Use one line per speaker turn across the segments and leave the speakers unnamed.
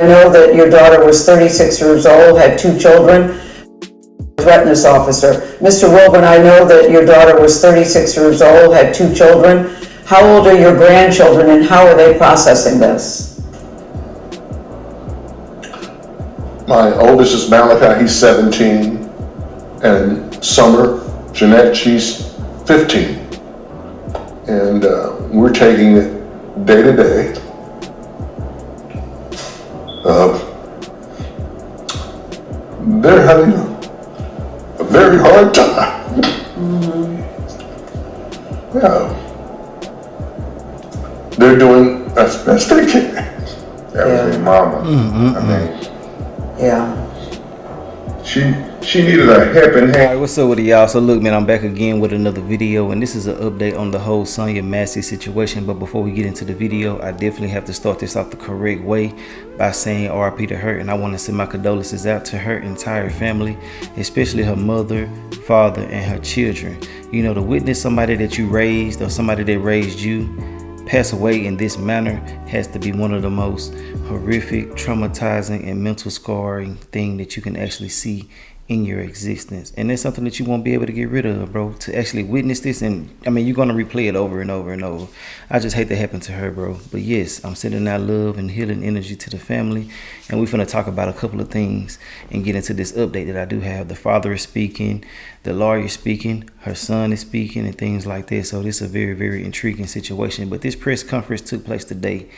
I know that your daughter was 36 years old, had 2 children. Threatened this officer. Mr. Wilburn, I know that your daughter was 36 years old, had 2 children. How old are your grandchildren and how are they processing this?
My oldest is Malachi, he's 17. And Summer, Jeanette, she's 15. And we're taking it day to day. They're having a very hard time. Yeah. They're doing as best they can.
That was their mama. I mean,
Yeah.
She needed a helping hand.
Alright, what's up with y'all? So look, man, I'm back again with another video, and this is an update on the whole Sonya Massey situation. But before we get into the video, I definitely have to start this off the correct way by saying RIP to her, and I want to send my condolences out to her entire family, especially her mother, father, and her children. You know, to witness somebody that you raised or somebody that raised you pass away in this manner has to be one of the most horrific, traumatizing, and mental scarring thing that you can actually see in your existence. And it's something that you won't be able to get rid of, bro. To actually witness this, and I mean, you're gonna replay it over and over and over. I just hate that happened to her, bro. But yes, I'm sending out love and healing energy to the family, and we're gonna talk about a couple of things and get into this update that I do have. The father is speaking, the lawyer is speaking, her son is speaking, and things like that. So this is a very, very intriguing situation. But this press conference took place today.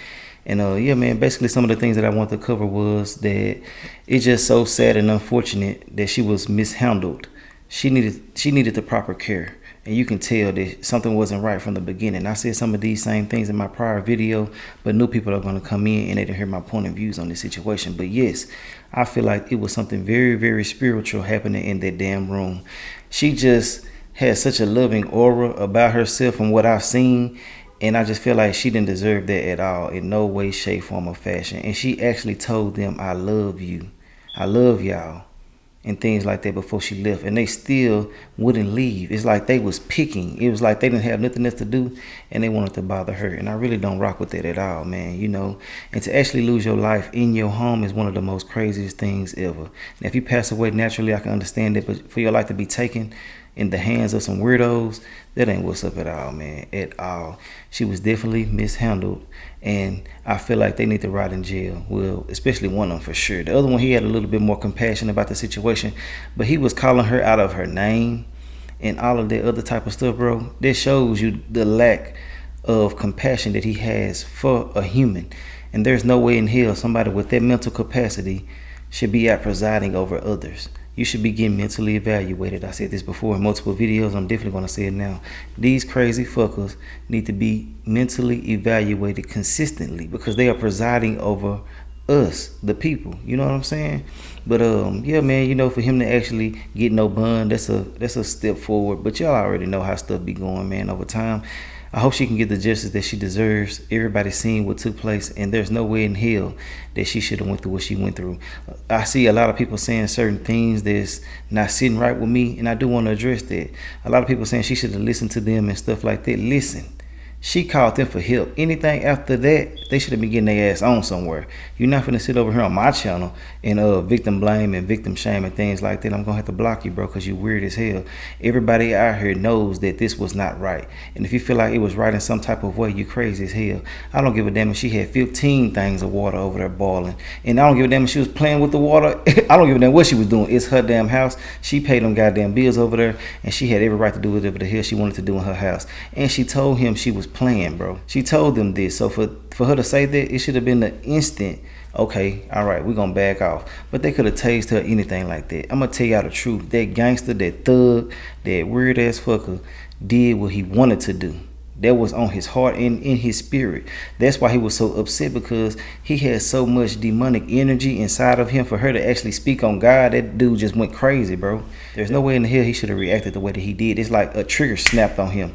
And yeah, man, basically some of the things that I want to cover was that it's just so sad and unfortunate that she was mishandled. She needed the proper care. And you can tell that something wasn't right from the beginning. I said some of these same things in my prior video, but new people are going to come in and they didn't hear my point of views on this situation. But yes, I feel like it was something very, very spiritual happening in that damn room. She just had such a loving aura about herself from what I've seen. And I just feel like she didn't deserve that at all, in no way, shape, form, or fashion. And she actually told them, I love you. I love y'all. And things like that before she left. And they still wouldn't leave. It's like they was picking. It was like they didn't have nothing else to do and they wanted to bother her. And I really don't rock with that at all, man. You know, and to actually lose your life in your home is one of the most craziest things ever. And if you pass away naturally, I can understand it. But for your life to be taken in the hands of some weirdos, that ain't what's up at all, man, at all. She was definitely mishandled, and I feel like they need to rot in jail. Well, especially one of them for sure. The other one, he had a little bit more compassion about the situation, but he was calling her out of her name and all of that other type of stuff, bro. That shows you the lack of compassion that he has for a human. And there's no way in hell somebody with that mental capacity should be out presiding over others. You should be getting mentally evaluated. I said this before in multiple videos. I'm definitely going to say it now. These crazy fuckers need to be mentally evaluated consistently because they are presiding over us, the people. You know what I'm saying? But yeah, man, you know, for him to actually get no bond, that's a step forward. But y'all already know how stuff be going, man, over time. I hope she can get the justice that she deserves. Everybody's seen what took place, and there's no way in hell that she should have went through what she went through. I see a lot of people saying certain things that's not sitting right with me, and I do want to address that. A lot of people saying she should have listened to them and stuff like that. Listen, she called them for help. Anything after that, they should have been getting their ass on somewhere. You're not finna sit over here on my channel and victim blame and victim shame and things like that. I'm gonna have to block you, bro, because you weird as hell. Everybody out here knows that this was not right. And if you feel like it was right in some type of way, you crazy as hell. I don't give a damn if she had 15 things of water over there boiling. And I don't give a damn if she was playing with the water. I don't give a damn what she was doing. It's her damn house. She paid them goddamn bills over there, and she had every right to do whatever the hell she wanted to do in her house. And she told him she was playing, bro. She told them this. So for her to say that, it should have been the instant, okay, all right, we're gonna back off. But they could have tased her anything like that. I'm gonna tell y'all the truth. That gangster, that thug, that weird ass fucker did what he wanted to do. That was on his heart and in his spirit. That's why he was so upset, because he had so much demonic energy inside of him. For her to actually speak on God, that dude just went crazy, bro. There's no way in the hell he should have reacted the way that he did. It's like a trigger snapped on him.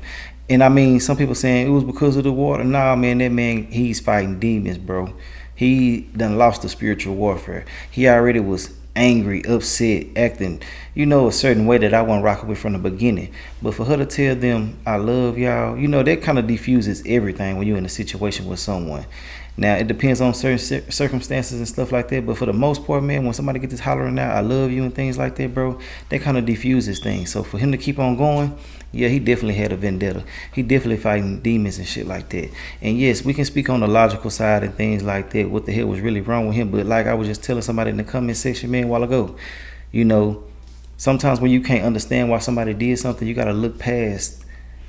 And I mean, some people saying it was because of the water. Nah, man, that man, he's fighting demons, bro. He done lost the spiritual warfare. He already was angry, upset, acting, you know, a certain way that I wasn't rocking with from the beginning. But for her to tell them, I love y'all, you know, that kind of diffuses everything when you're in a situation with someone. Now, it depends on certain circumstances and stuff like that, but for the most part, man, when somebody gets this hollering out, I love you and things like that, bro, that kind of diffuses things. So for him to keep on going, yeah, he definitely had a vendetta. He definitely fighting demons and shit like that. And yes, we can speak on the logical side and things like that, what the hell was really wrong with him. But like I was just telling somebody in the comment section, man, a while ago, you know, sometimes when you can't understand why somebody did something, you got to look past,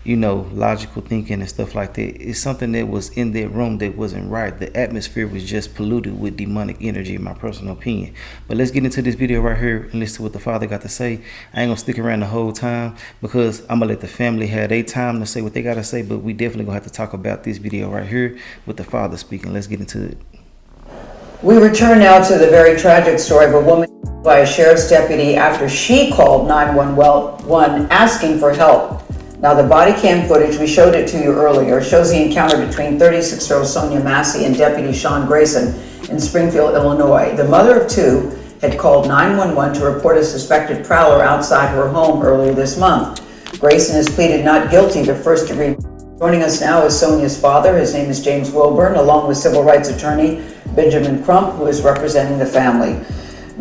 you know, logical thinking and stuff like that. It's something that was in that room that wasn't right. The atmosphere was just polluted with demonic energy, in my personal opinion. But let's get into this video right here and listen to what the father got to say. I ain't gonna stick around the whole time because I'm gonna let the family have their time to say what they gotta say, but we definitely gonna have to talk about this video right here with the father speaking. Let's get into it.
We return now to the very tragic story of a woman by a sheriff's deputy after she called 911 asking for help. Now, the body cam footage, we showed it to you earlier, shows the encounter between 36-year-old Sonya Massey and Deputy Sean Grayson in Springfield, Illinois. The mother of two had called 911 to report a suspected prowler outside her home earlier this month. Grayson has pleaded not guilty to first-degree. Joining us now is Sonya's father. His name is James Wilburn, along with civil rights attorney Benjamin Crump, who is representing the family.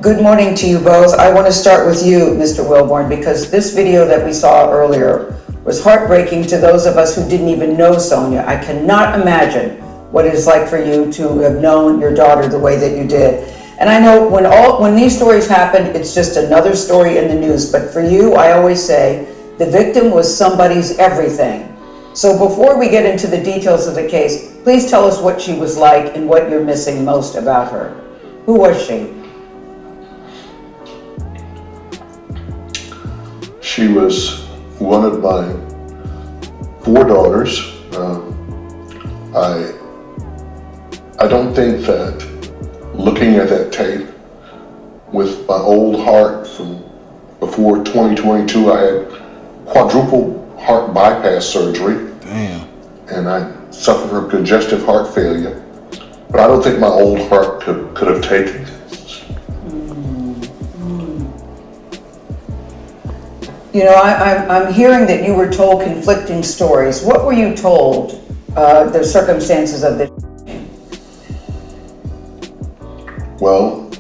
Good morning to you both. I want to start with you, Mr. Wilburn, because this video that we saw earlier was heartbreaking to those of us who didn't even know Sonya. I cannot imagine what it is like for you to have known your daughter the way that you did. And I know when these stories happen, it's just another story in the news. But for you, I always say the victim was somebody's everything. So before we get into the details of the case, please tell us what she was like and what you're missing most about her. Who was she?
She was one of my 4 daughters. I don't think that looking at that tape with my old heart from before 2022, I had quadruple heart bypass surgery.
Damn.
And I suffered from congestive heart failure. But I don't think my old heart could have taken it.
You know, I'm hearing that you were told conflicting stories. What were you told, the circumstances of this? Well,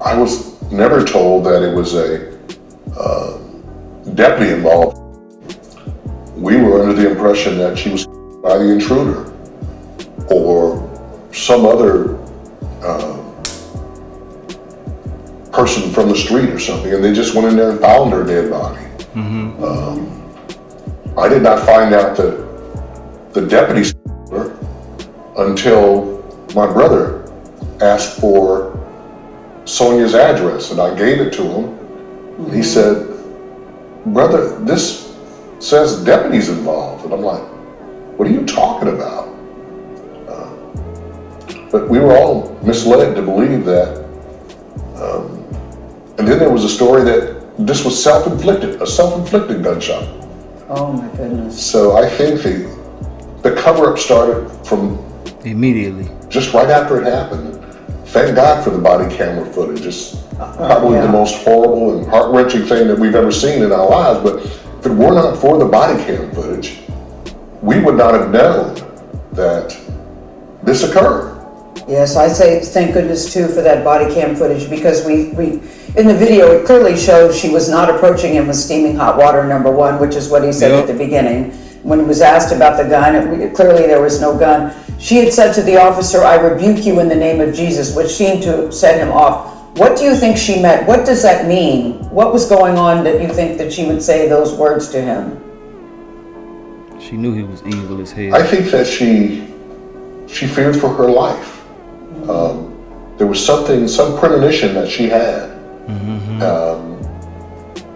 I was never told that it was a deputy involved. We were under the impression that she was by the intruder or some other person from the street or something, and they just went in there and found her dead body. I did not find out that the deputy until my brother asked for Sonya's address, and I gave it to him. And he said, "Brother, this says deputies involved." And I'm like, "What are you talking about?" But we were all misled to believe that. And then there was a story that this was self-inflicted, a self-inflicted gunshot.
Oh my goodness.
So I think the cover-up started from
Immediately.
just right after it happened. Thank God for the body camera footage. It's probably the most horrible and heart-wrenching thing that we've ever seen in our lives. But if it were not for the body cam footage, we would not have known that this occurred.
Yes, I say thank goodness too for that body cam footage, because we in the video it clearly shows she was not approaching him with steaming hot water, number one, which is what he said at the beginning. When he was asked about the gun, clearly there was no gun. She had said to the officer, "I rebuke you in the name of Jesus," which seemed to set him off. What do you think she meant? What does that mean? What was going on that you think that she would say those words to him?
She knew he was evil as hell.
I think that she feared for her life. There was some premonition that she had.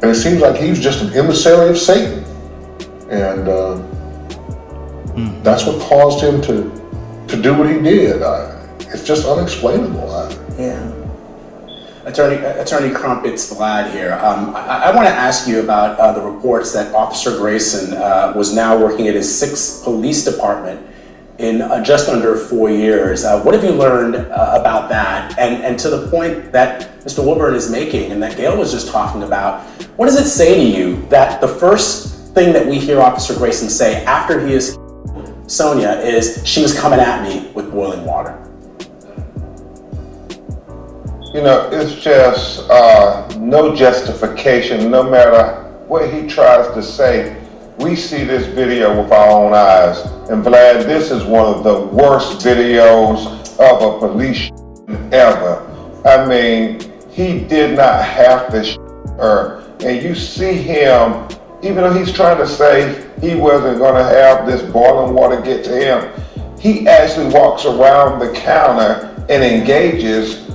And it seems like he was just an emissary of Satan. And that's what caused him to do what he did. It's just unexplainable.
Yeah.
Attorney Crump, it's Vlad here. I want to ask you about the reports that Officer Grayson was now working at his 6th police department in just under 4 years. What have you learned about that? And to the point that Mr. Wilburn is making and that Gail was just talking about, what does it say to you that the first thing that we hear Officer Grayson say after he is Sonya is, "She was coming at me with boiling water"?
You know, it's just no justification, no matter what he tries to say. We see this video with our own eyes. And Vlad, this is one of the worst videos of a police ever. I mean, he did not have to her. And you see him, even though he's trying to say he wasn't gonna have this boiling water get to him, he actually walks around the counter and engages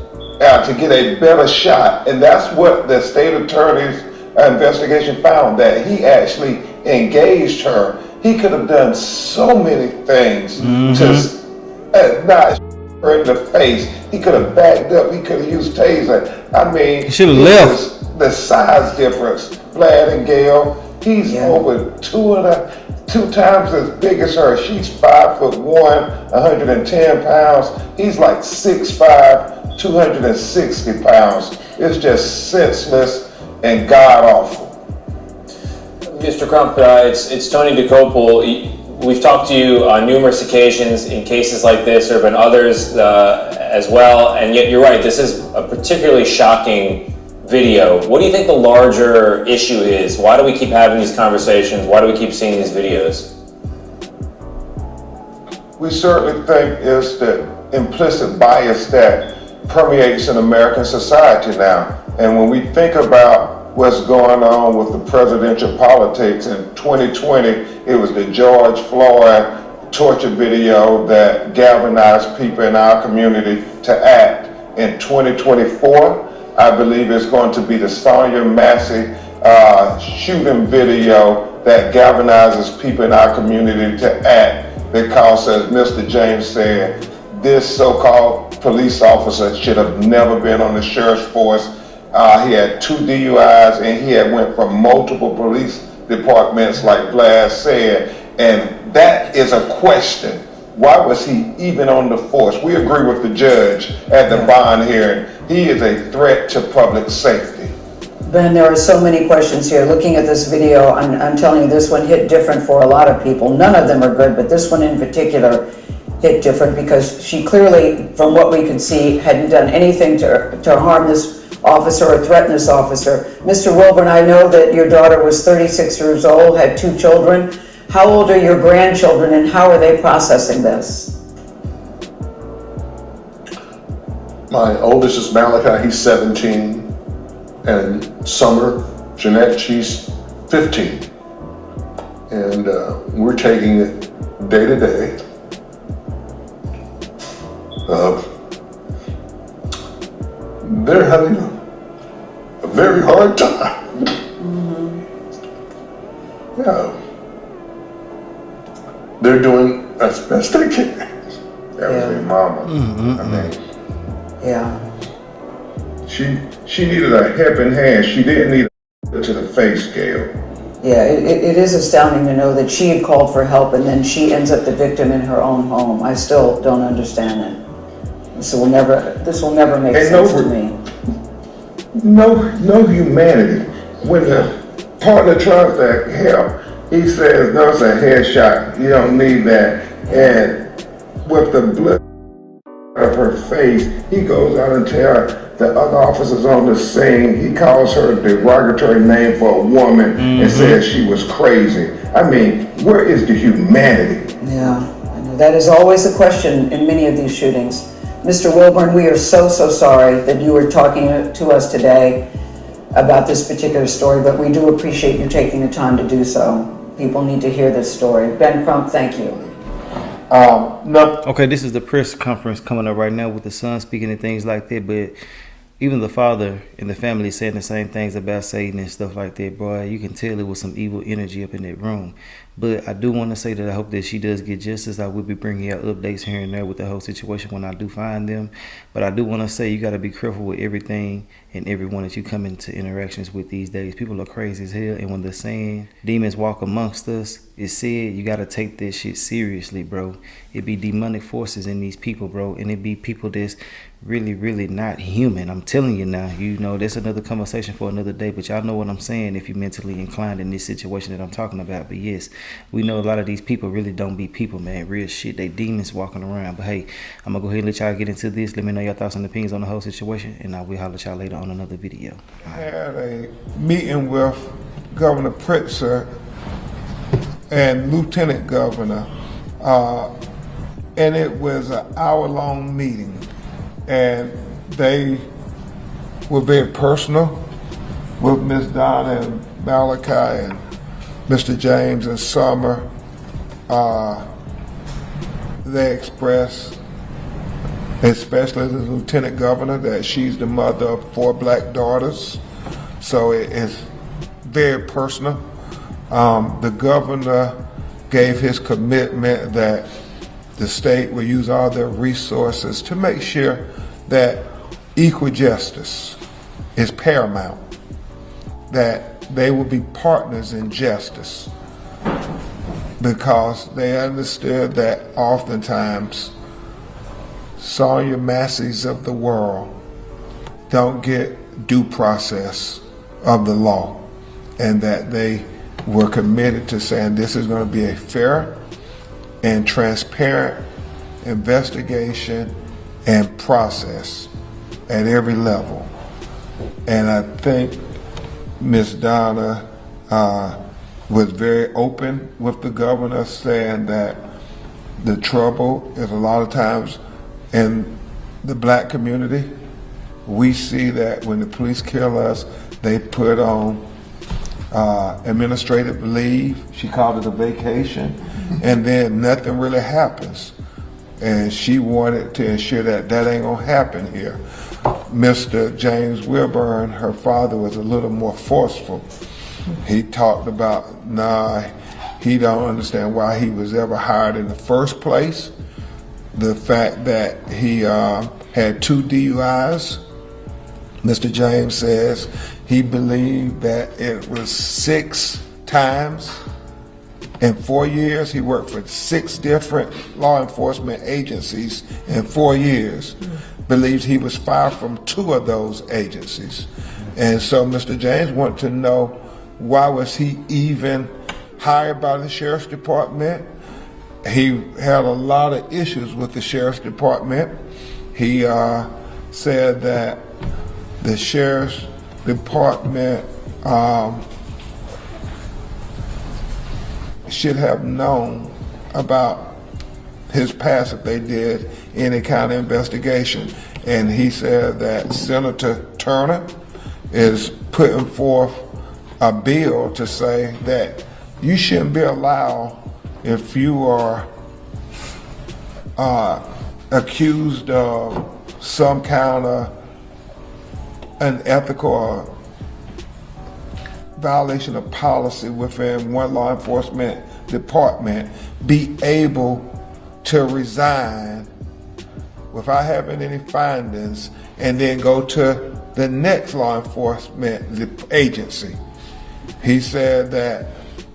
to get a better shot. And that's what the state attorney's investigation found, that he actually engaged her. He could have done so many things to not her in the face. He could have backed up. He could have used taser. I mean,
He should have left.
The size difference, Vlad and Gail. He's over two times as big as her. She's 5'1", 110 pounds. He's like 6'5", 260 pounds. It's just senseless and god awful.
Mr. Crump, it's Tony DeCopel. We've talked to you on numerous occasions in cases like this. There have been others as well, and yet you're right, this is a particularly shocking video. What do you think the larger issue is? Why do we keep having these conversations? Why do we keep seeing these videos?
We certainly think it's the implicit bias that permeates in American society now. And when we think about what's going on with the presidential politics in 2020, it was the George Floyd torture video that galvanized people in our community to act. In 2024, I believe it's going to be the Sonya Massey shooting video that galvanizes people in our community to act, because, as Mr. James said, this so-called police officer should have never been on the sheriff's force. He had 2 DUIs, and he had went from multiple police departments, like Vlad said, and that is a question. Why was he even on the force? We agree with the judge at the bond hearing. He is a threat to public safety.
Ben, there are so many questions here. Looking at this video, I'm telling you, this one hit different for a lot of people. None of them are good, but this one in particular hit different because she clearly, from what we could see, hadn't done anything to harm this officer or threaten this officer. Mr. Wilburn, I know that your daughter was 36 years old, had 2 children. How old are your grandchildren, and how are they processing this?
My oldest is Malachi, he's 17, and Summer, Jeanette, she's 15. And we're taking it day to day. They're having a very hard time. Yeah. They're doing as best they can.
That was their mama. I mean,
Yeah.
she needed a helping hand. She didn't need a to the face, Gail.
Yeah, it is astounding to know that she had called for help and then she ends up the victim in her own home. I still don't understand it. This will never make sense to me.
No humanity. When the partner tries to help, he says, no, it's a headshot. You don't need that. And with the blood of her face, he goes out and tells the other officers on the scene, he calls her a derogatory name for a woman and says she was crazy. I mean, where is the humanity?
Yeah, I know. That is always a question in many of these shootings. Mr. Wilburn, we are so sorry that you were talking to us today about this particular story, but we do appreciate you taking the time to do so. People need to hear this story. Ben Crump, thank you.
Okay, this is the press conference coming up right now with the son speaking and things like that, but even the father and the family saying the same things about Satan and stuff like that, boy. You can tell it was some evil energy up in that room. But I do want to say that I hope that she does get justice. I will be bringing out updates here and there with the whole situation when I do find them. But I do want to say you got to be careful with everything and everyone that you come into interactions with these days. People are crazy as hell. And when they're saying demons walk amongst us, it's said you got to take this shit seriously, bro. It be demonic forces in these people, bro. And it be people that's really not human. I'm telling you now, you know, that's another conversation for another day. But y'all know what I'm saying if you're mentally inclined in this situation that I'm talking about. But yes, we know a lot of these people really don't be people, man. Real shit. They demons walking around. But hey, I'm gonna go ahead and let y'all get into this. Let me know your thoughts and opinions on the whole situation, and I will holler at y'all later on another video.
I had a meeting with Governor Pritzker and Lieutenant Governor, and it was an hour-long meeting, and they were very personal with Ms. Donna and Malachi and Mr. James and Summer. They expressed, especially the Lieutenant Governor, that she's the mother of 4 black daughters. So it is very personal. The governor gave his commitment that the state will use all their resources to make sure that equal justice is paramount, that they will be partners in justice, because they understood that oftentimes Sonya Masseys of the world don't get due process of the law, and that they were committed to saying this is going to be a fair and transparent investigation and process at every level. And I think Ms. Donna was very open with the governor, saying that the trouble is a lot of times in the black community. We see that when the police kill us, they put on administrative leave. She called it a vacation, and then nothing really happens. And she wanted to ensure that that ain't gonna happen here. Mr. James Wilburn, her father, was a little more forceful. He talked about, he don't understand why he was ever hired in the first place. The fact that he had 2 DUIs. Mr. James says he believed that it was 6 times in 4 years. He worked for 6 different law enforcement agencies in 4 years. Believes he was fired from 2 of those agencies. And so Mr. James wanted to know, why was he even hired by the Sheriff's Department? He had a lot of issues with the Sheriff's Department. He said that the Sheriff's Department should have known about his past if they did any kind of investigation. And he said that Senator Turner is putting forth a bill to say that you shouldn't be allowed, if you are accused of some kind of unethical or violation of policy within one law enforcement department, be able to resign without having any findings and then go to the next law enforcement agency. He said that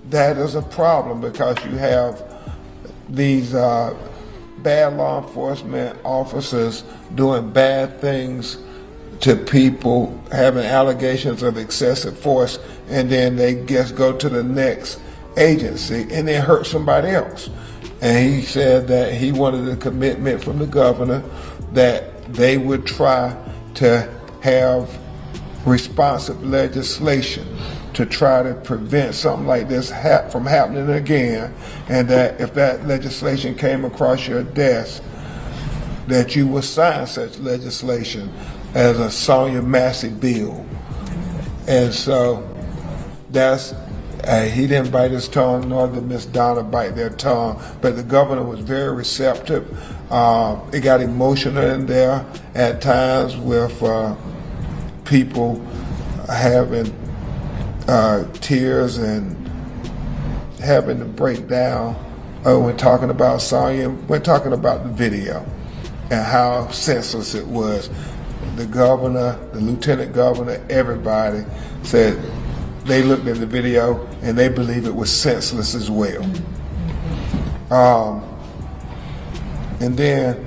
that is a problem because you have these bad law enforcement officers doing bad things to people, having allegations of excessive force, and then they just go to the next agency and then hurt somebody else. And he said that he wanted a commitment from the governor that they would try to have responsive legislation to try to prevent something like this from happening again, and that if that legislation came across your desk, that you would sign such legislation as a Sonya Massey bill. And so that's, he didn't bite his tongue, nor did Miss Donna bite their tongue, but the governor was very receptive. It got emotional in there at times with people having tears and having to break down when talking about Sonya, when talking about the video and how senseless it was. The governor, the lieutenant governor, everybody said they looked at the video and they believe it was senseless as well. And then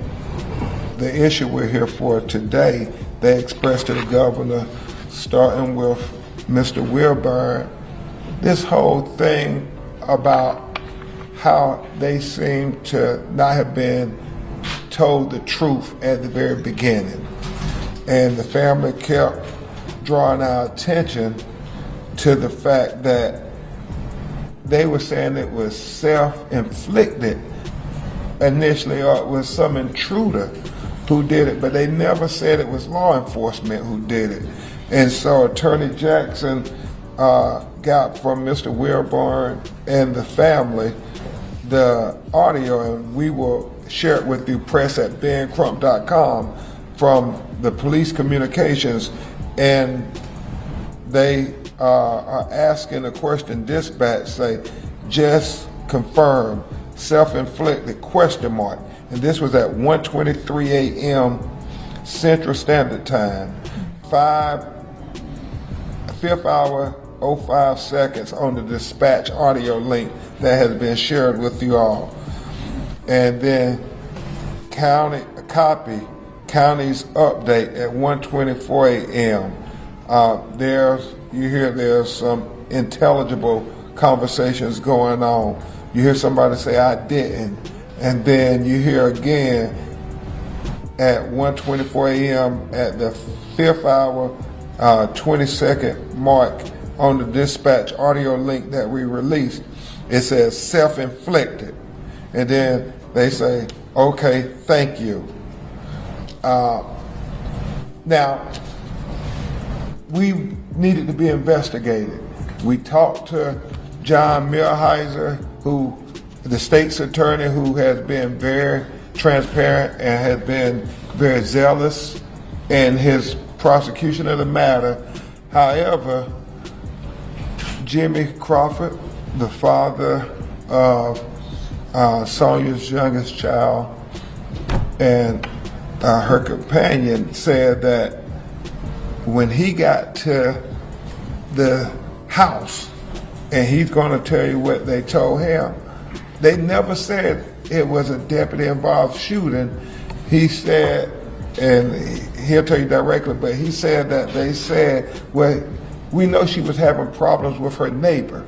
the issue we're here for today, they expressed to the governor, starting with Mr. Wilburn, this whole thing about how they seem to not have been told the truth at the very beginning. And the family kept drawing our attention to the fact that they were saying it was self-inflicted initially, or it was some intruder who did it, but they never said it was law enforcement who did it. And so Attorney Jackson got from Mr. Wilburn and the family the audio, and we will share it with you, press@bencrump.com, from the police communications, and they are asking a question. Dispatch say, just confirm, self-inflicted, question mark. And this was at 1:23 a.m. Central Standard Time, 5th hour, 05 seconds on the dispatch audio link that has been shared with you all. And then county's update at 1:24 a.m. There's some intelligible conversations going on. You hear somebody say, I didn't. And then you hear again at 1:24 a.m. at the 5th hour, 20-second mark on the dispatch audio link that we released. It says self-inflicted. And then they say, okay, thank you. Now, we needed to be investigated. We talked to John Millheiser, who, the state's attorney, who has been very transparent and has been very zealous in his prosecution of the matter. However, Jimmy Crawford, the father of Sonya's youngest child, and her companion, said that when he got to the house, and he's going to tell you what they told him, they never said it was a deputy-involved shooting. He said, and he'll tell you directly, but he said that they said, well, we know she was having problems with her neighbor,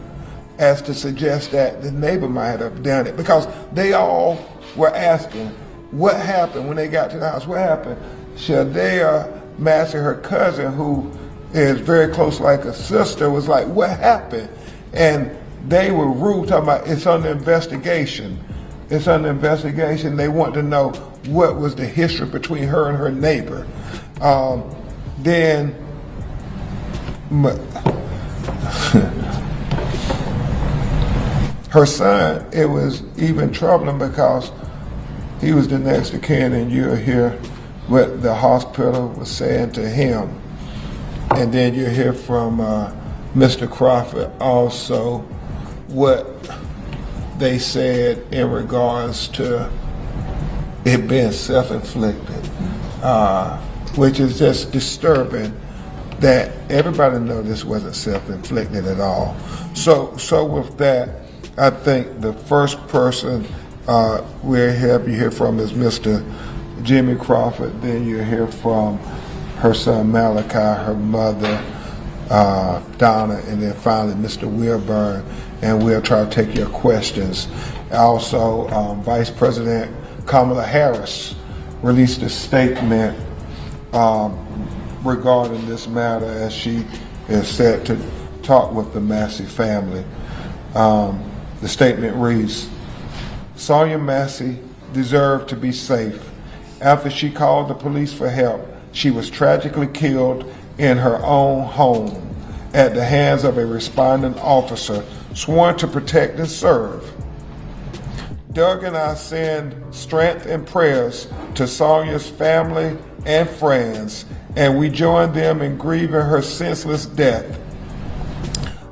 as to suggest that the neighbor might have done it, because they all were asking, what happened when they got to the house? What happened? Shadia Massey, her cousin, who is very close like a sister, was like, what happened? And they were rude, talking about it's under investigation. It's under investigation. They want to know what was the history between her and her neighbor. Then her son, it was even troubling because he was the next of kin, and you'll hear what the hospital was saying to him. And then you'll hear from Mr. Crawford also what they said in regards to it being self-inflicted, which is just disturbing that everybody knows this wasn't self-inflicted at all. So with that, I think the first person we'll have you hear from is Mr. Jimmy Crawford. Then you'll hear from her son Malachi, her mother Donna, and then finally Mr. Wilburn, and we'll try to take your questions. Also, Vice President Kamala Harris released a statement regarding this matter, as she is set to talk with the Massey family. The statement reads, Sonya Massey deserved to be safe. After she called the police for help, she was tragically killed in her own home at the hands of a responding officer sworn to protect and serve. Doug and I send strength and prayers to Sonya's family and friends, and we join them in grieving her senseless death.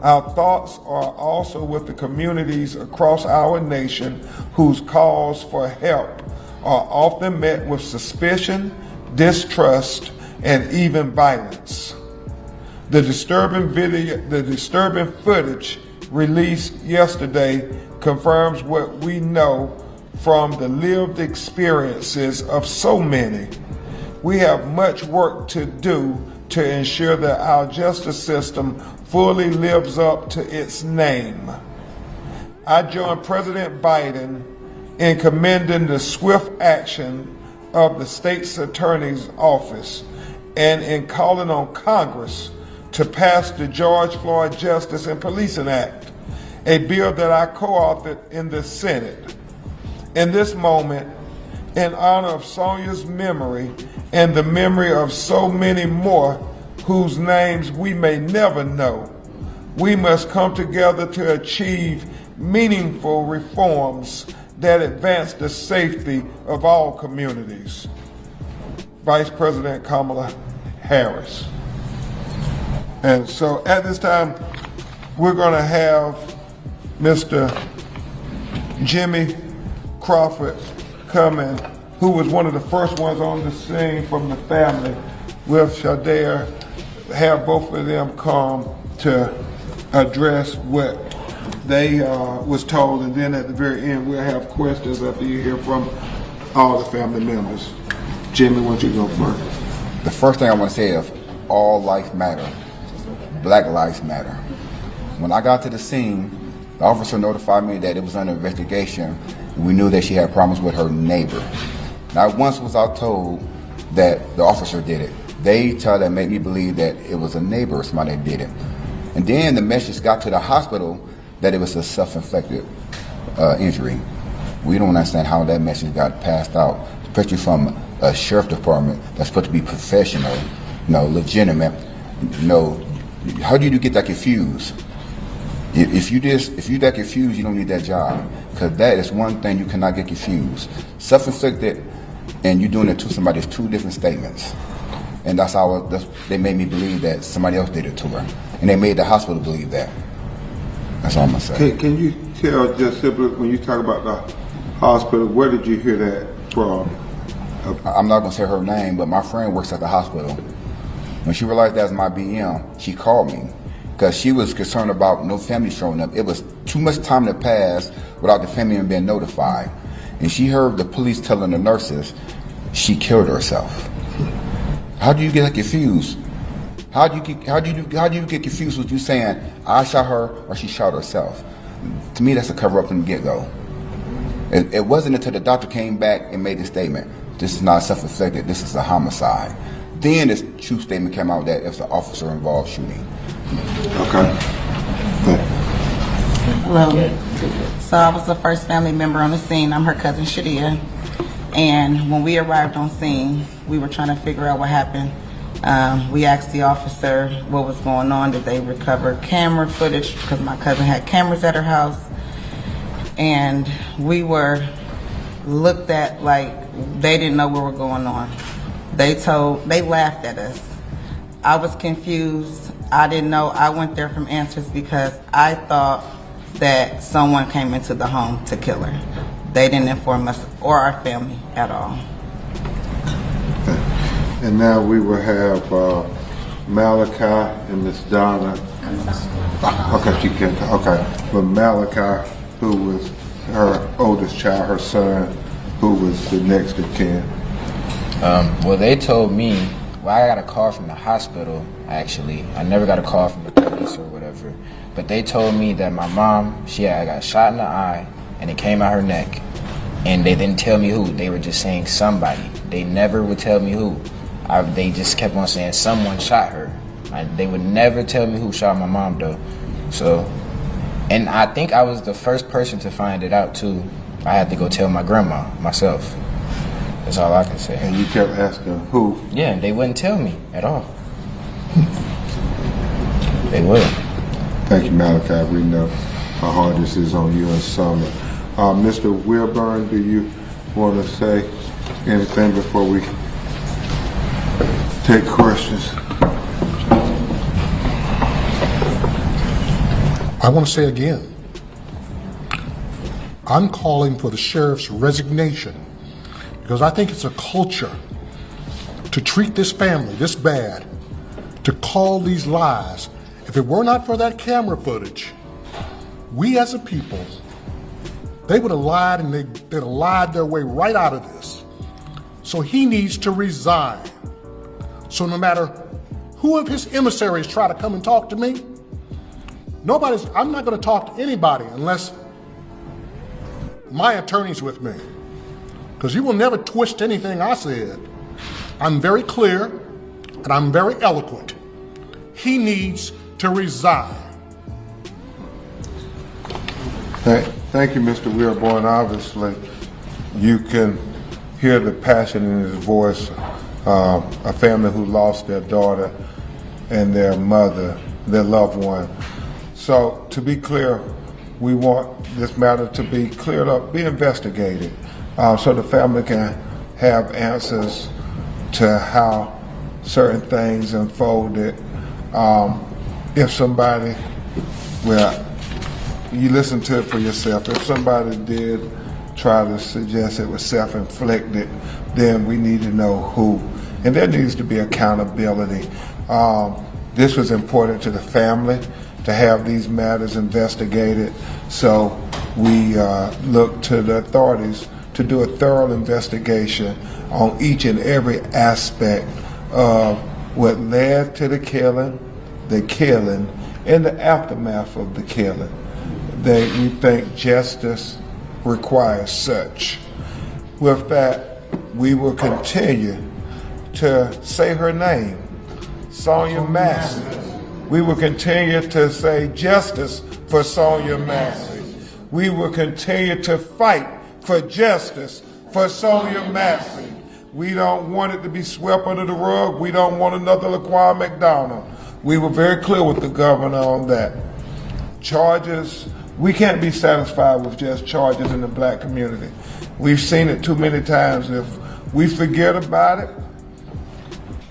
Our thoughts are also with the communities across our nation whose calls for help are often met with suspicion, distrust, and even violence. The disturbing footage released yesterday confirms what we know from the lived experiences of so many. We have much work to do to ensure that our justice system fully lives up to its name. I join President Biden in commending the swift action of the state's attorney's office and in calling on Congress to pass the George Floyd Justice and Policing Act, a bill that I co-authored in the Senate. In this moment, in honor of Sonya's memory and the memory of so many more whose names we may never know, we must come together to achieve meaningful reforms that advance the safety of all communities. Vice President Kamala Harris. And so at this time, we're going to have Mr. Jimmy Crawford coming, who was one of the first ones on the scene from the family, with Shadare, have both of them come to address what they was told, and then at the very end we'll have questions after you hear from all the family members. Jimmy, why don't you go first?
The first thing I want to say is all life matter. Black lives matter. When I got to the scene, the officer notified me that it was under investigation. We knew that she had problems with her neighbor. Not once was I told that the officer did it. They tried to make me believe that it was a neighbor or somebody that did it. And then the message got to the hospital that it was a self-inflicted injury. We don't understand how that message got passed out, especially from a sheriff department that's supposed to be professional, legitimate. How do you get that confused? If you that confused, you don't need that job, because that is one thing you cannot get confused. Self-inflicted and you doing it to somebody is two different statements. And that's how they made me believe that somebody else did it to her. And they made the hospital believe that. That's all I'm going to say.
Can you tell just simply, when you talk about the hospital, where did you hear that from?
I'm not going to say her name, but my friend works at the hospital. When she realized that was my BM, she called me because she was concerned about no family showing up. It was too much time to pass without the family being notified. And she heard the police telling the nurses she killed herself. How do you get confused? How do you get confused with you saying I shot her or she shot herself? To me, that's a cover up from the get-go. It wasn't until the doctor came back and made the statement, this is not self-inflicted, this is a homicide. Then this true statement came out that it was an officer involved shooting.
Okay.
Hello. So I was the first family member on the scene. I'm her cousin Shadia. And when we arrived on scene, we were trying to figure out what happened. We asked the officer what was going on. Did they recover camera footage? Because my cousin had cameras at her house. And we were looked at like they didn't know what was going on. They laughed at us. I was confused. I didn't know. I went there from answers because I thought that someone came into the home to kill her. They didn't inform us or our family at all.
And now we will have Malachi and Miss Donna. Okay, she can't. Okay, but Malachi, who was her oldest child, her son, who was the next of kin.
Well, they told me. Well, I got a call from the hospital. Actually, I never got a call from the police or whatever. But they told me that my mom, she had got shot in the eye, and it came out her neck. And they didn't tell me who. They were just saying somebody. They never would tell me who. They just kept on saying someone shot her. They would never tell me who shot my mom though. So, and I think I was the first person to find it out too. I had to go tell my grandma myself. That's all I can say.
And you kept asking who?
Yeah, they wouldn't tell me at all. They wouldn't.
Thank you, Malachi. We know how hard this is on you and Sonya. Mr. Wilburn, do you want to say anything before we take questions?
I want to say again, I'm calling for the sheriff's resignation because I think it's a culture to treat this family this bad, to call these lies. If it were not for that camera footage, we as a people, they would have lied and they'd have lied their way right out of this. So he needs to resign. So no matter who of his emissaries try to come and talk to me, I'm not going to talk to anybody unless my attorneys with me, because you will never twist anything I said. I'm very clear and I'm very eloquent. He needs to resign.
Thank you, Mr. Wilburn. Obviously, you can hear the passion in his voice. A family who lost their daughter and their mother, their loved one. So, to be clear, we want this matter to be cleared up, be investigated, so the family can have answers to how certain things unfolded. If somebody, well, you listen to it for yourself. If somebody did try to suggest it was self-inflicted, then we need to know who. And there needs to be accountability. This was important to the family to have these matters investigated. So we look to the authorities to do a thorough investigation on each and every aspect of what led to the killing, and the aftermath of the killing. We think justice requires such. With that, we will continue to say her name, Sonya Massey. We will continue to say justice for Sonya Massey. We will continue to fight for justice for Sonya Massey. We don't want it to be swept under the rug. We don't want another LaQuan McDonald. We were very clear with the governor on that. Charges, we can't be satisfied with just charges in the black community. We've seen it too many times. If we forget about it,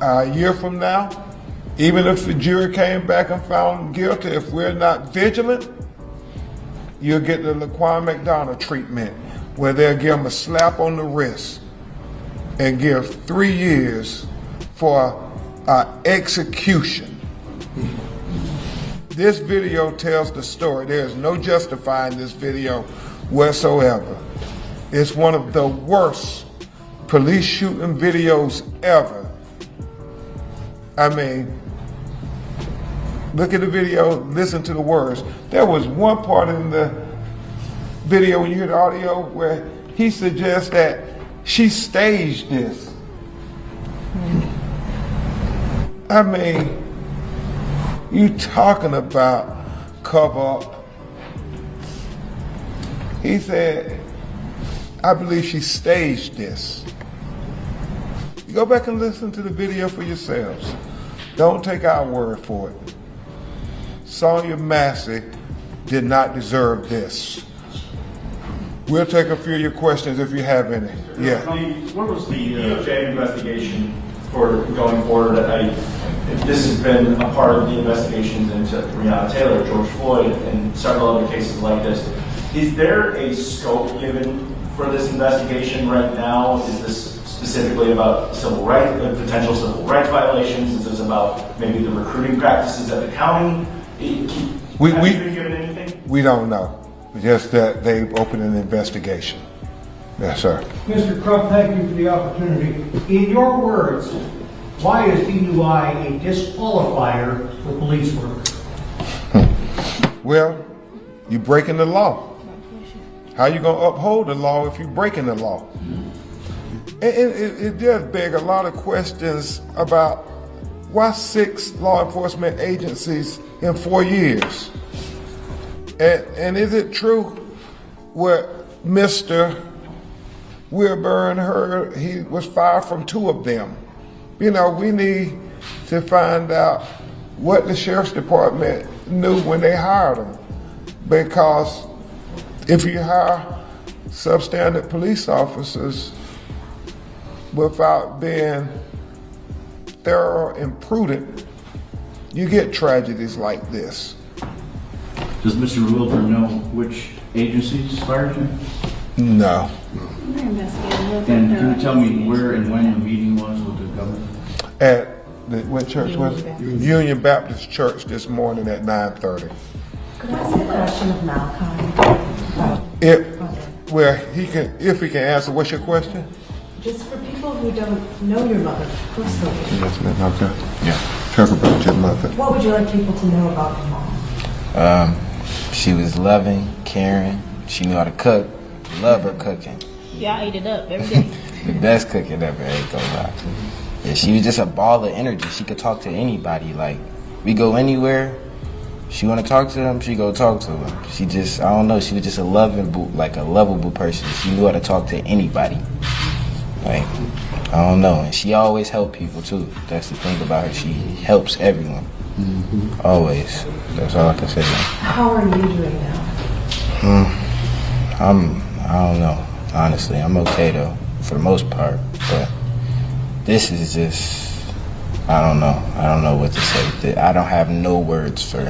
a year from now, even if the jury came back and found guilty, if we're not vigilant, you'll get the LaQuan McDonald treatment, where they'll give him a slap on the wrist and give 3 years for execution. This video tells the story. There is no justifying this video whatsoever. It's one of the worst police shooting videos ever. I mean, look at the video, listen to the words. There was one part in the video, when you hear the audio, where he suggests that she staged this. I mean, you talking about cover up. He said, I believe she staged this. You go back and listen to the video for yourselves. Don't take our word for it. Sonya Massey did not deserve this. We'll take a few of your questions if you have any. Yeah.
What was the DOJ investigation for going forward? This has been a part of the investigations into Breonna Taylor, George Floyd, and several other cases like this. Is there a scope given for this investigation right now? Is this specifically about civil rights, potential civil rights violations? Is this about maybe the recruiting practices at the county? Have you been given anything?
We don't know. Just that they opened an investigation. Yes, sir.
Mr. Crump, thank you for the opportunity. In your words, why is DUI a disqualifier for police work?
Well, you're breaking the law. How you going to uphold the law if you're breaking the law? It does beg a lot of questions about why 6 law enforcement agencies in 4 years? And is it true what Mr. Wilburn heard? He was fired from 2 of them. You know, we need to find out what the sheriff's department knew when they hired him. Because if you hire substandard police officers without being thorough and prudent, you get tragedies like this.
Does Mr. Wilburn know which agencies fired him?
No.
And can you tell me where and when the meeting was with the governor?
At what church was it? Union Baptist Church this morning at 9:30.
Could I ask a question of Malachi?
If he can answer, what's your question?
Just for people who don't know your mother personally,
Yes, ma'am. Okay. Yeah. Talk about your mother.
what would you like people to know about your mom?
She was loving, caring. She knew how to cook. Love her cooking.
Yeah, I ate it up every day.
The best cooking ever, ain't gonna lie. Yeah, she was just a ball of energy. She could talk to anybody. Like, we go anywhere, she wanna talk to him, she go talk to him. She just, I don't know, she was just a lovable person. She knew how to talk to anybody. Like, I don't know. And she always helped people too. That's the thing about her. She helps everyone. Always. That's all I can say.
How are you doing now?
I don't know. Honestly, I'm okay though, for the most part. But this is just, I don't know. I don't know what to say. I don't have no words for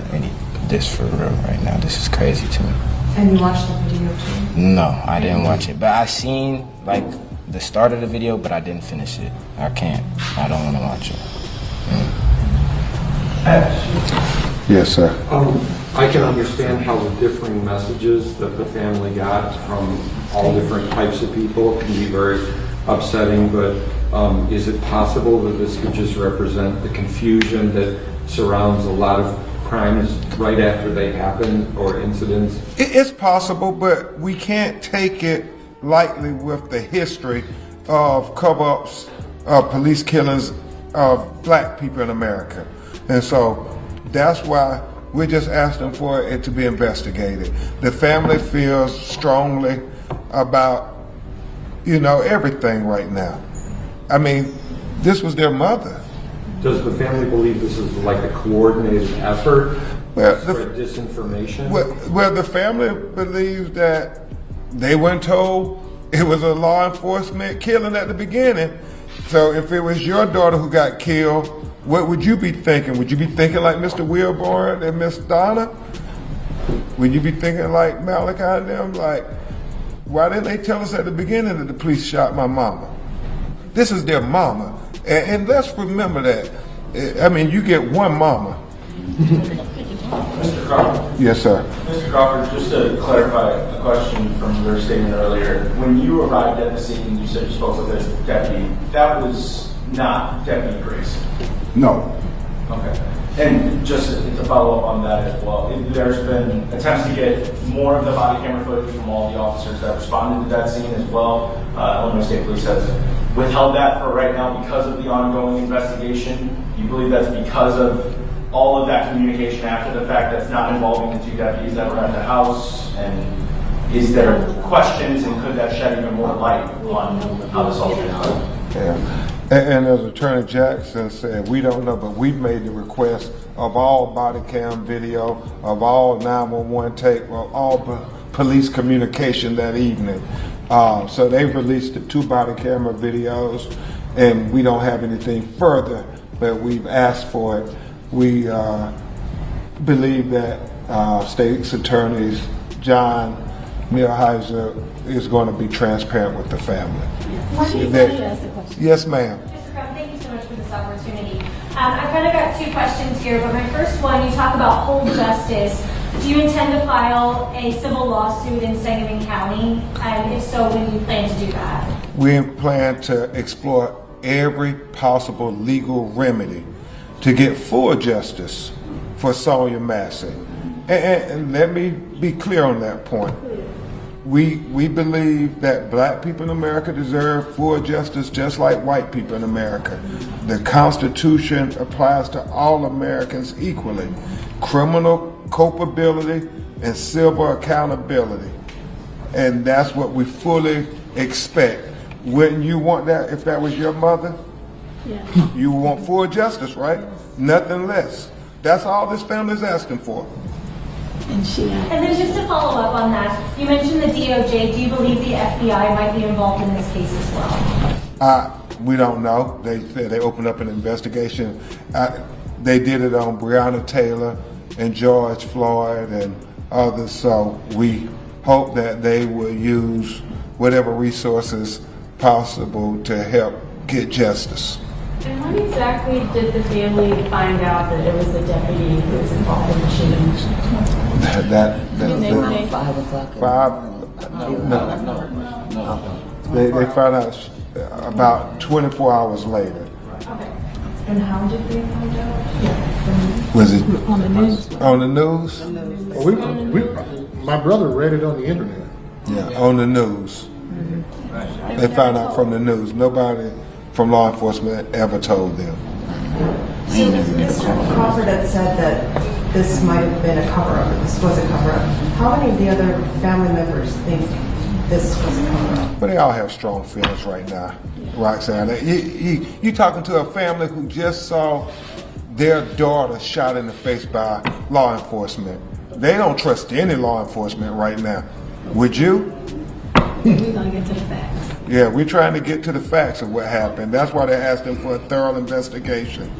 this for real right now. This is crazy to me.
And you watched the video too?
No, I didn't watch it. But I seen like the start of the video, but I didn't finish it. I can't. I don't want to watch it.
Yes, sir.
I can understand how the differing messages that the family got from all different types of people can be very upsetting, but is it possible that this could just represent the confusion that surrounds a lot of crimes right after they happen or incidents?
It's possible, but we can't take it lightly with the history of cover-ups, of police killings of black people in America. And so that's why we're just asking for it to be investigated. The family feels strongly about, everything right now. I mean, this was their mother.
Does the family believe this is like a coordinated effort
Well,
to spread disinformation?
Well, the family believes that they weren't told it was a law enforcement killing at the beginning. So if it was your daughter who got killed, what would you be thinking? Would you be thinking like Mr. Wilburn and Miss Donna? Would you be thinking like Malachi and them? Like, why didn't they tell us at the beginning that the police shot my mama? This is their mama. And let's remember that. I mean, you get one mama.
Mr. Crawford.
Yes, sir.
Mr. Crawford, just to clarify a question from your statement earlier. When you arrived at the scene, you said you spoke with a deputy. That was not Deputy Grayson.
No.
Okay. And just to follow up on that as well, there's been attempts to get more of the body camera footage from all the officers that responded to that scene as well. Illinois State Police has withheld that for right now because of the ongoing investigation. You believe that's because of all of that communication after the fact that's not involving the two deputies that were at the house? And is there questions, and could that shed even more light on how this all transpired?
Yeah. And as Attorney Jackson said, we don't know, but we've made the request of all body cam video, of all 911 tape, of all police communication that evening. So they've released the 2 body camera videos, and we don't have anything further, but we've asked for it. We believe that State's Attorney John Millhiser is going to be transparent with the family. Yes, ma'am.
Mr. Crawford, thank you so much for this opportunity. I kind of got 2 questions here, but my first one, you talk about hold justice. Do you intend to file a civil lawsuit in Sangamon County? And if so, when do you plan to do that?
We plan to explore every possible legal remedy to get full justice for Sonya Massey. And let me be clear on that point. We believe that black people in America deserve full justice just like white people in America. The Constitution applies to all Americans equally. Criminal culpability and civil accountability. And that's what we fully expect. Wouldn't you want that if that was your mother? Yeah. You want full justice, right? Nothing less. That's all this family is asking for.
And then just to follow up on that, you mentioned the DOJ. Do you believe the FBI might be involved in this case as well?
We don't know. They opened up an investigation. They did it on Breonna Taylor and George Floyd and others. So we hope that they will use whatever resources possible to help get justice.
And when exactly did the family find out that it was the deputy who was involved in the shooting?
That
5 o'clock.
No. They found out about 24 hours later.
Okay. And how did they find out?
Was it
on the news?
On the news?
My brother read it on the internet.
Yeah, on the news. They found out from the news. Nobody from law enforcement ever told them.
So Mr. Crawford had said that this might have been a cover-up, or this was a cover-up. How many of the other family members think this was a cover-up?
But they all have strong feelings right now, Roxanne. You talking to a family who just saw their daughter shot in the face by law enforcement. They don't trust any law enforcement right now. Would you?
We're gonna get to the facts.
Yeah, we're trying to get to the facts of what happened. That's why they're asking for a thorough investigation.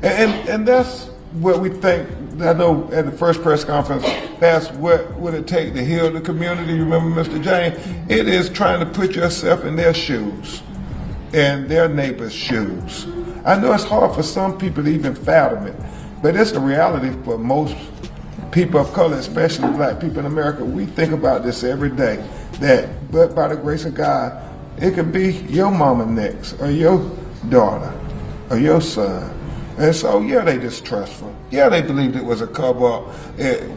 And that's what we think. I know at the first press conference, that's what would it take to heal the community. You remember, Mr. James? It is trying to put yourself in their shoes and their neighbors' shoes. I know it's hard for some people to even fathom it, but it's the reality for most people of color, especially black people in America. We think about this every day, but by the grace of God, it could be your mama next, or your daughter, or your son. And so, yeah, they distrustful. Yeah, they believed it was a cover-up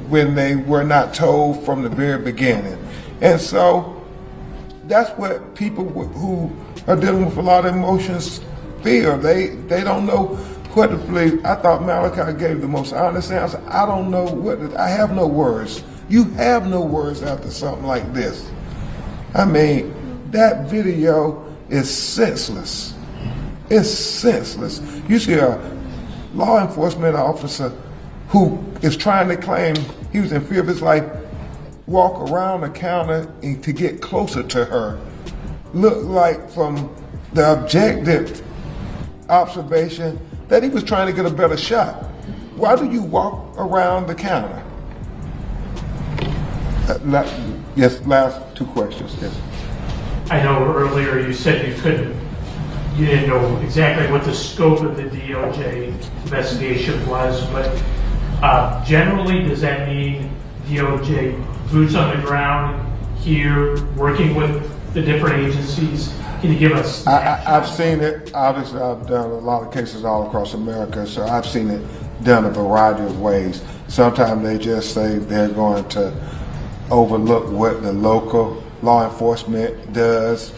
when they were not told from the very beginning. And so, that's what people who are dealing with a lot of emotions feel. They don't know what to believe. I thought Malachi gave the most honest answer. I don't know I have no words. You have no words after something like this. I mean, that video is senseless. It's senseless. You see a law enforcement officer who is trying to claim he was in fear of his life walk around the counter and to get closer to her. Look like from the objective observation that he was trying to get a better shot. Why do you walk around the counter? Yes, last two questions. Yes.
I know earlier you said you didn't know exactly what the scope of the DOJ investigation was, but generally, does that mean DOJ boots on the ground here, working with the different agencies? Can you give us?
I've seen it. Obviously, I've done a lot of cases all across America, so I've seen it done a variety of ways. Sometimes they just say they're going to overlook what the local law enforcement does,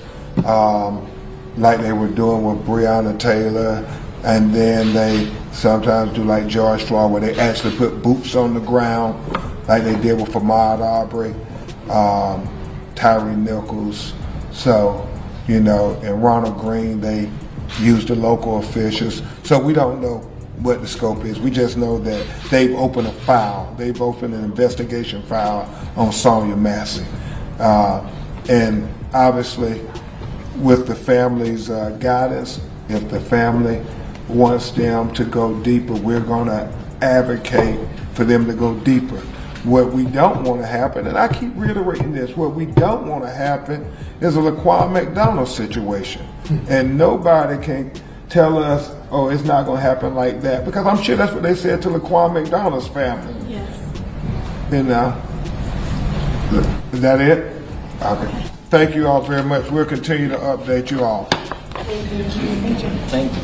like they were doing with Breonna Taylor, and then they sometimes do like George Floyd, where they actually put boots on the ground, like they did with Ahmaud Arbery, Tyree Nichols. So, you know, and Ronald Green, they used the local officials. So we don't know what the scope is. We just know that they've opened a file. They've opened an investigation file on Sonya Massey. And obviously, with the family's guidance, if the family wants them to go deeper, we're going to advocate for them to go deeper. What we don't want to happen, and I keep reiterating this, what we don't want to happen is a Laquan McDonald situation. And nobody can tell us, oh, it's not going to happen like that, because I'm sure that's what they said to Laquan McDonald's family.
Yes.
You know? Is that it? Okay. Thank you all very much. We'll continue to update you all.
Thank you.
Thank you.